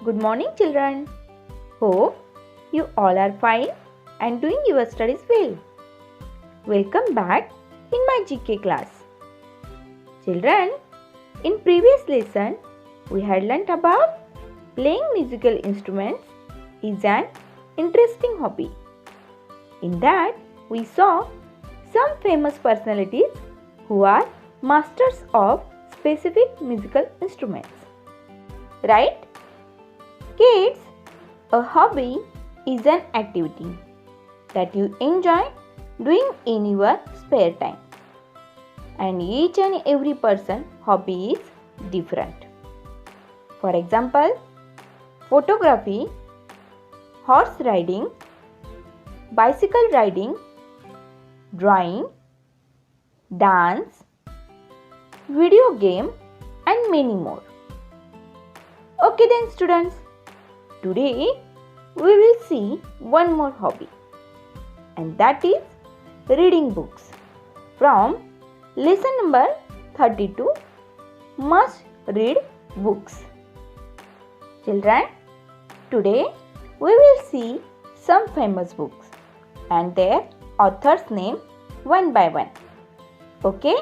Good morning, children. Hope you all are fine and doing your studies well. Welcome back in my GK class. Children, in previous lesson, we had learnt about playing musical instruments is an interesting hobby. In that, we saw some famous personalities who are masters of specific musical instruments. Right? Kids, a hobby is an activity that you enjoy doing in your spare time. And each and every person's hobby is different. For example, photography, horse riding, bicycle riding, drawing, dance, video game and many more. Okay then students, today we will see one more hobby, and that is reading books from lesson number 32, must read books. Children, today we will see some famous books and their author's name one by one. Okay?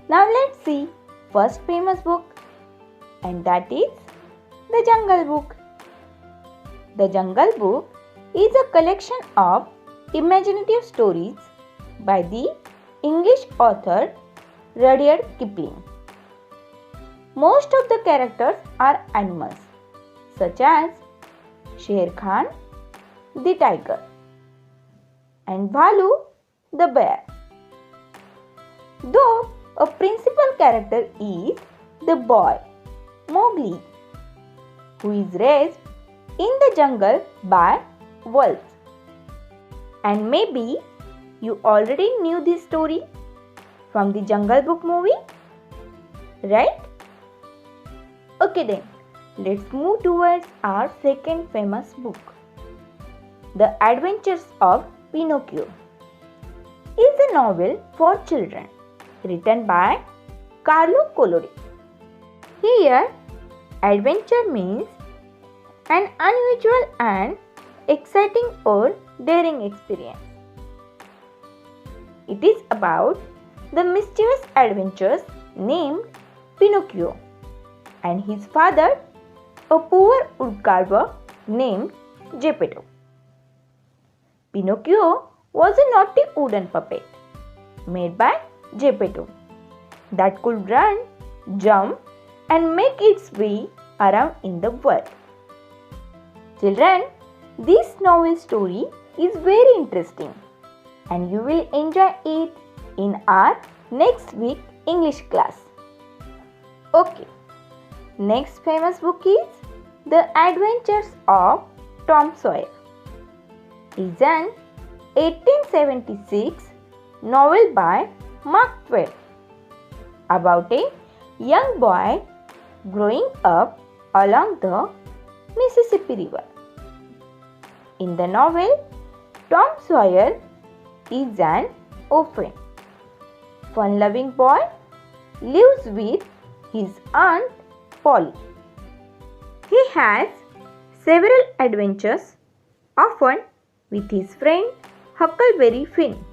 Now let's see first famous book, and that is The Jungle Book. The Jungle Book is a collection of imaginative stories by the English author Rudyard Kipling. Most of the characters are animals, such as Sher Khan, the tiger, and Bhalu, the bear. Though a principal character is the boy, Mowgli, who is raised in the jungle by wolves. And maybe you already knew this story from the Jungle Book movie, right? Okay then, let's move towards our second famous book. The Adventures of Pinocchio is a novel for children written by Carlo Collodi. Here, adventure means an unusual and exciting or daring experience. It is about the mischievous adventures named Pinocchio and his father, a poor woodcarver named Geppetto. Pinocchio was a naughty wooden puppet made by Geppetto that could run, jump, and make its way around in the world. Children, this novel story is very interesting and you will enjoy it in our next week English class. Okay, next famous book is The Adventures of Tom Sawyer. It is an 1876 novel by Mark Twain about a young boy growing up along the Mississippi River. In the novel, Tom Sawyer is an orphan, fun-loving boy, lives with his aunt Polly. He has several adventures, often with his friend Huckleberry Finn.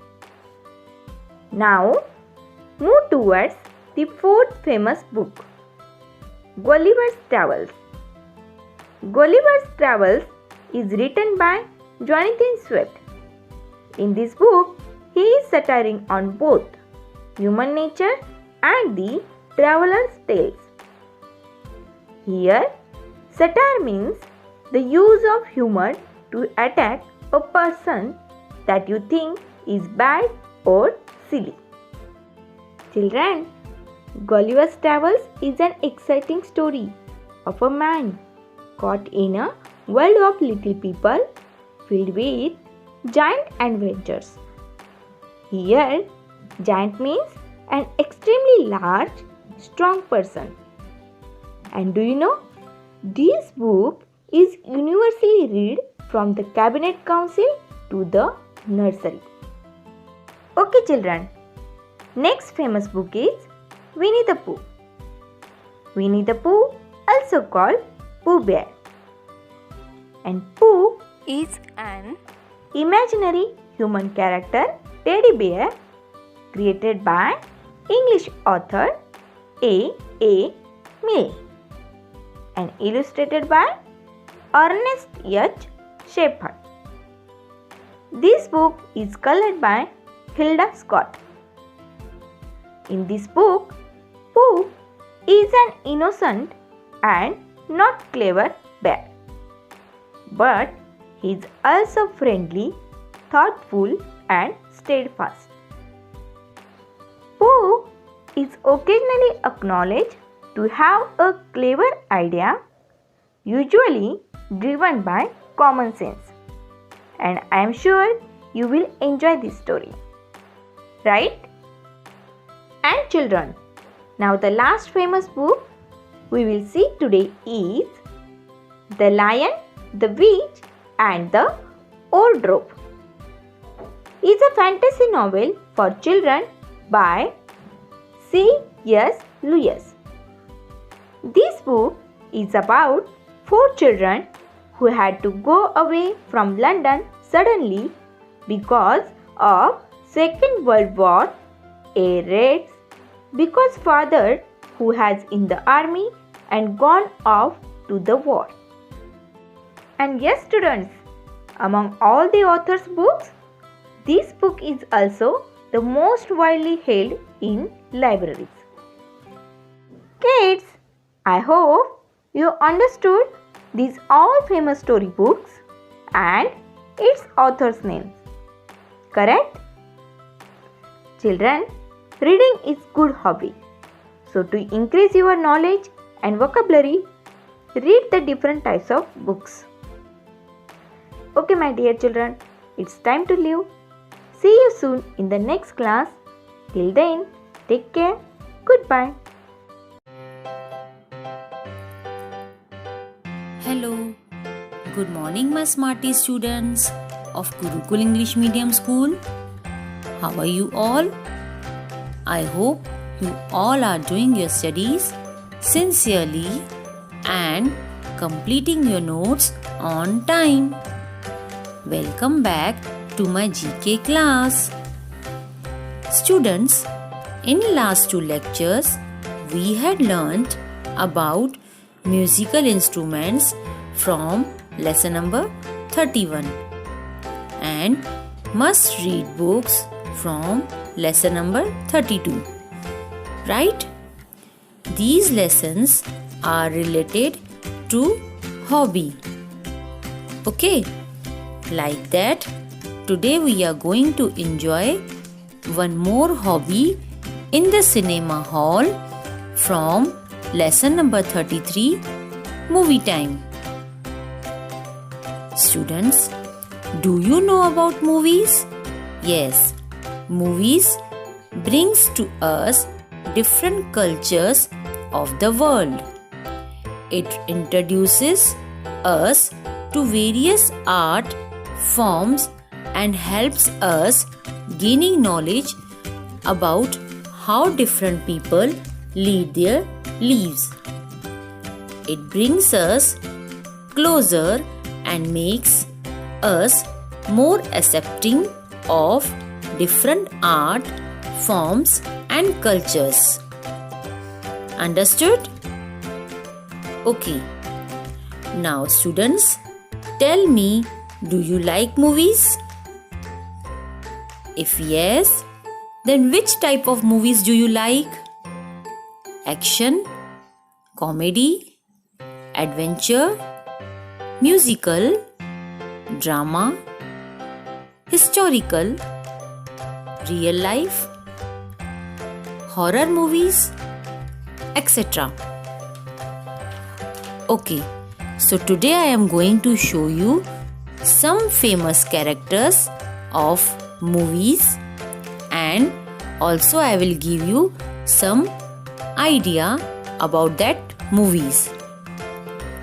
Now, move towards the fourth famous book, Gulliver's Travels. Gulliver's Travels is written by Jonathan Swift. In this book, he is satiring on both human nature and the traveler's tales. Here, satire means the use of humor to attack a person that you think is bad or silly. Children, Gulliver's Travels is an exciting story of a man caught in a world of little people filled with giant adventures. Here, giant means an extremely large, strong person. And do you know, this book is universally read from the Cabinet Council to the nursery. Okay children, next famous book is Winnie the Pooh. Winnie the Pooh, also called Pooh Bear. And Pooh is an imaginary human character teddy bear created by English author A. Milne and illustrated by Ernest H. Shepard. This book is colored by Hilda Scott. In this book, Pooh is an innocent and not clever bear, but he is also friendly, thoughtful and steadfast. Pooh is occasionally acknowledged to have a clever idea, usually driven by common sense. And I am sure you will enjoy this story. Right? And children, now the last famous book we will see today is The Lion, the Witch and the Wardrobe. It's a fantasy novel for children by C.S. Lewis. This book is about 4 children who had to go away from London suddenly because of Second World War, air raids, because father who has in the army and gone off to the war. And yes students, among all the author's books, this book is also the most widely held in libraries. Kids, I hope you understood these all famous storybooks and its author's names. Correct? Children, reading is good hobby. So to increase your knowledge and vocabulary, read the different types of books. Okay my dear children, it's time to leave. See you soon in the next class. Till then, take care. Goodbye. Hello. Good morning, my smarty students of Gurukul English Medium School. How are you all? I hope you all are doing your studies sincerely and completing your notes on time. Welcome back to my GK class. Students, in last 2 lectures, we had learnt about musical instruments from lesson number 31 and must read books from lesson number 32. Right? These lessons are related to hobby. Okay? Like that, today we are going to enjoy one more hobby in the cinema hall from lesson number 33, movie time. Students, do you know about movies? Yes, movies brings to us different cultures of the world. It introduces us to various art forms and helps us gaining knowledge about how different people lead their lives. It brings us closer and makes us more accepting of different art forms and cultures. Understood? Okay. Now students, tell me, do you like movies? If yes, then which type of movies do you like? Action, comedy, adventure, musical, drama, historical, real life, horror movies, etc. Okay, so today I am going to show you some famous characters of movies and also I will give you some idea about that movies.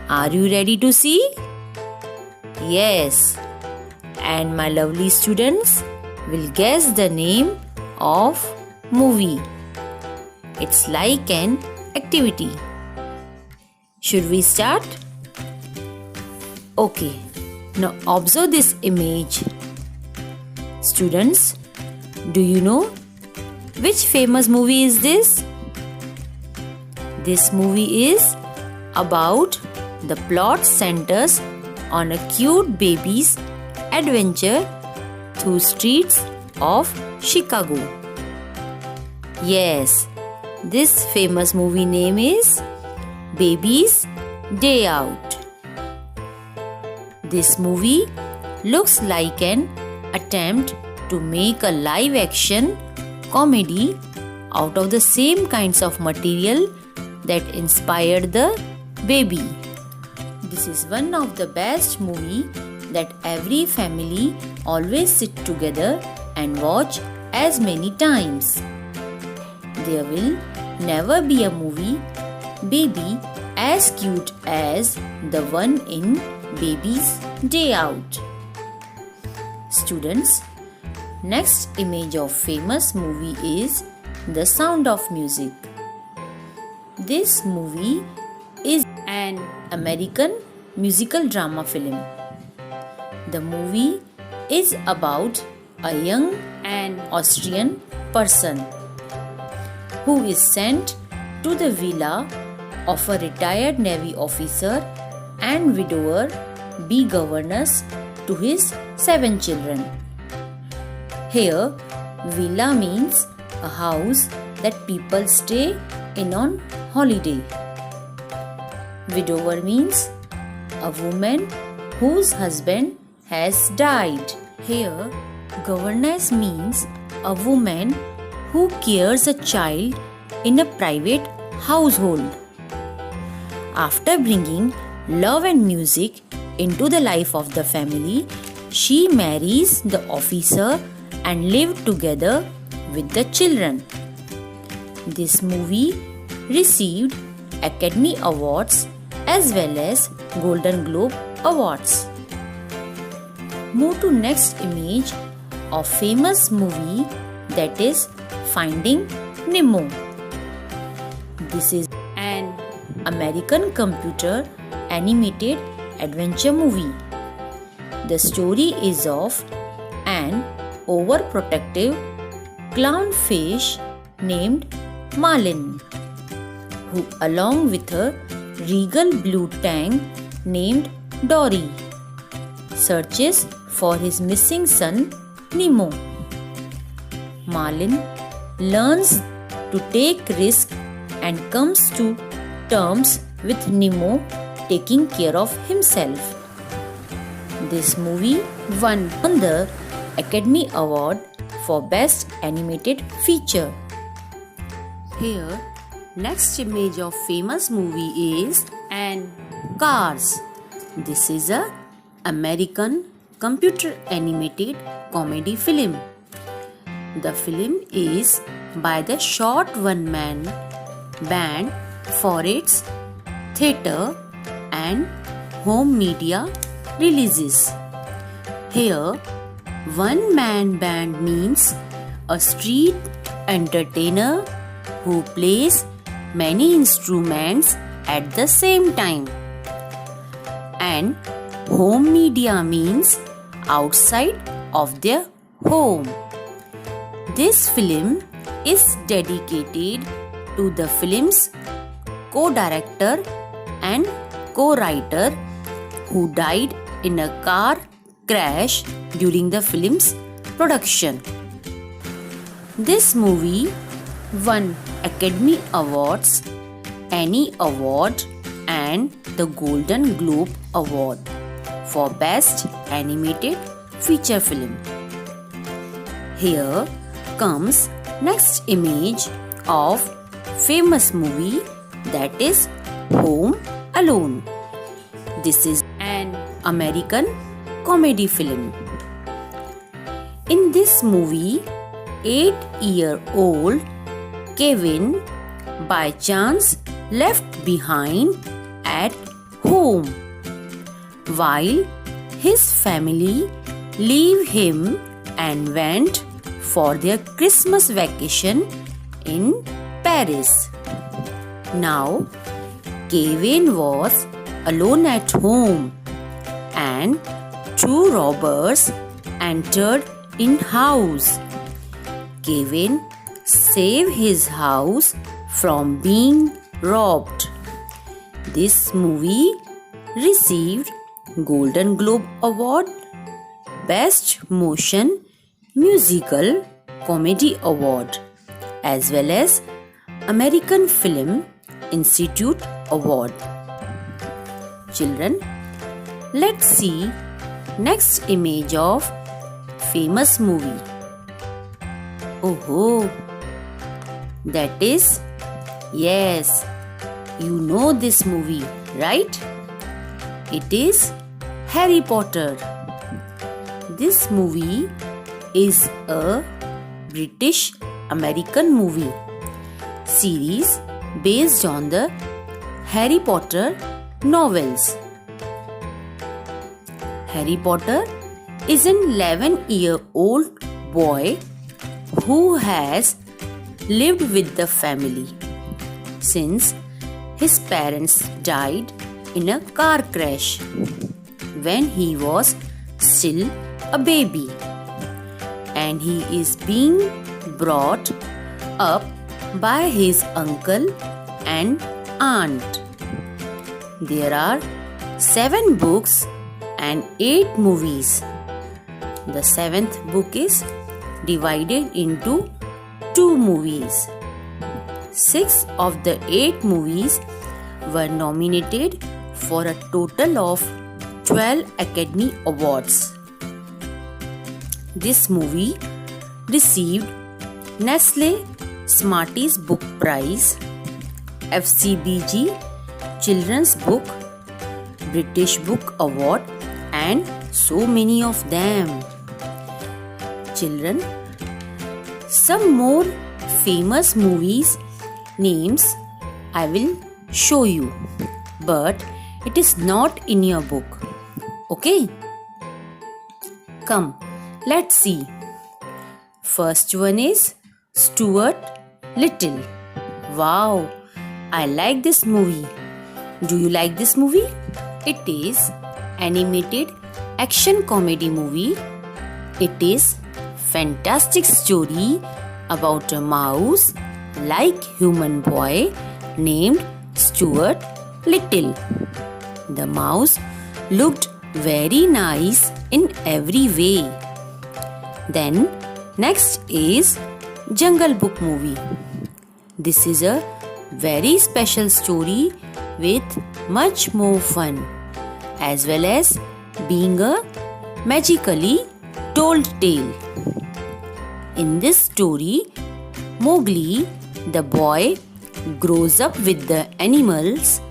Are you ready to see? Yes. And my lovely students will guess the name of movie. It's like an activity. Should we start? Okay, now observe this image. Students, do you know which famous movie is this? This movie is about the plot centers on a cute baby's adventure through streets of Chicago. Yes, this famous movie name is Baby's Day Out. This movie looks like an attempt to make a live-action comedy out of the same kinds of material that inspired the baby. This is one of the best movies that every family always sit together and watch as many times. There will never be a movie baby as cute as the one in Baby's Day Out. Students, next image of famous movie is The Sound of Music. This movie is an American musical drama film. The movie is about a young and Austrian person who is sent to the villa of a retired Navy officer and widower be governess to his 7 children. Here, villa means a house that people stay in on holiday. Widower means a woman whose husband has died. Here, governess means a woman who cares a child in a private household. After bringing love and music into the life of the family, she marries the officer and live together with the children. This movie received Academy Awards as well as Golden Globe Awards. Move to next image of famous movie, that is Finding Nemo. This is an American computer animated adventure movie. The story is of an overprotective clownfish named Marlin, who along with a regal blue tang named Dory searches for his missing son Nemo. Marlin learns to take risks and comes to terms with Nemo taking care of himself. This movie won the Academy Award for Best Animated Feature. Here, next image of famous movie is Cars. This is a American computer animated comedy film. The film is by the short one-man band for its theater and home media releases. Here, one-man band means a street entertainer who plays many instruments at the same time. And home media means outside of their home. This film is dedicated to the film's co-director and co-writer who died in a car crash during the film's production. This movie won Academy Awards, Annie Award and the Golden Globe Award for Best Animated Feature Film. Here comes next image of famous movie, that is Home Alone. This is an American comedy film. In this movie, 8-year-old Kevin by chance left behind at home while his family leave him and went for their Christmas vacation in Paris. Now, Kevin was alone at home and two robbers entered in house. Kevin saved his house from being robbed. This movie received Golden Globe Award, Best Motion Musical Comedy Award, as well as American Film Institute Award. Children, let's see next image of famous movie. Oh, that is, yes, you know this movie, right? It is Harry Potter. This movie is a British American movie series based on the Harry Potter novels. Harry Potter is an 11-year-old boy who has lived with the family since his parents died in a car crash when he was still a baby, and he is being brought up by his uncle and aunt. There are 7 books and 8 movies. The 7th book is divided into 2 movies. 6 of the 8 movies were nominated for a total of 12 Academy Awards. This movie received Nestle Smarties Book Prize, FCBG Children's Book, British Book Award, and so many of them. Children, some more famous movies names I will show you, but it is not in your book. Okay? Come, let's see. First one is Stuart Little. Wow, I like this movie. Do you like this movie? It is animated action comedy movie. It is fantastic story about a mouse like human boy named Stuart Little. The mouse looked very nice in every way. Then next is Jungle Book movie. This is a very special story with much more fun, as well as being a magically told tale. In this story, Mowgli, the boy, grows up with the animals.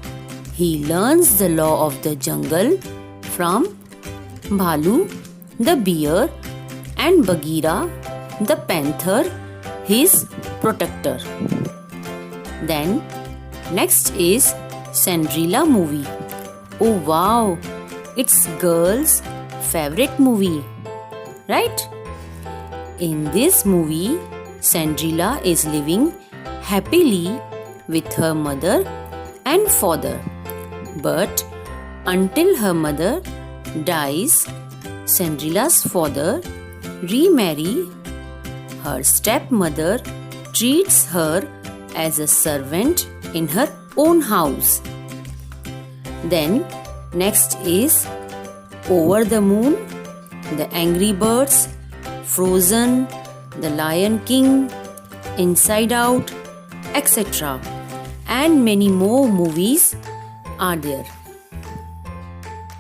He learns the law of the jungle from Bhalu, the bear, and Bagheera, the panther, his protector. Then next is Cinderella movie. Oh wow, it's girls' favorite movie, right? In this movie, Cinderella is living happily with her mother and father. But until her mother dies, Cinderella's father remarries. Her stepmother treats her as a servant in her own house. Then next is Over the Moon, The Angry Birds, Frozen, The Lion King, Inside Out, etc. And many more movies are there.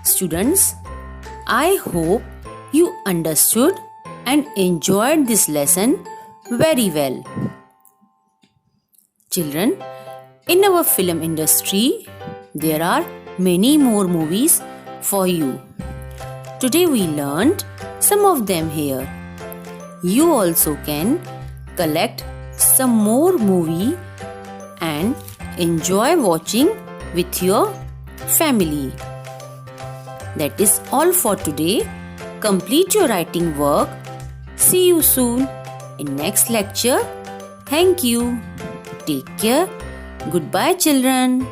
Students, I hope you understood and enjoyed this lesson very well. Children, in our film industry, there are many more movies for you. Today we learned some of them here. You also can collect some more movie and enjoy watching with your family. That is all for today. Complete your writing work. See you soon in next lecture. Thank you. Take care. Goodbye, children.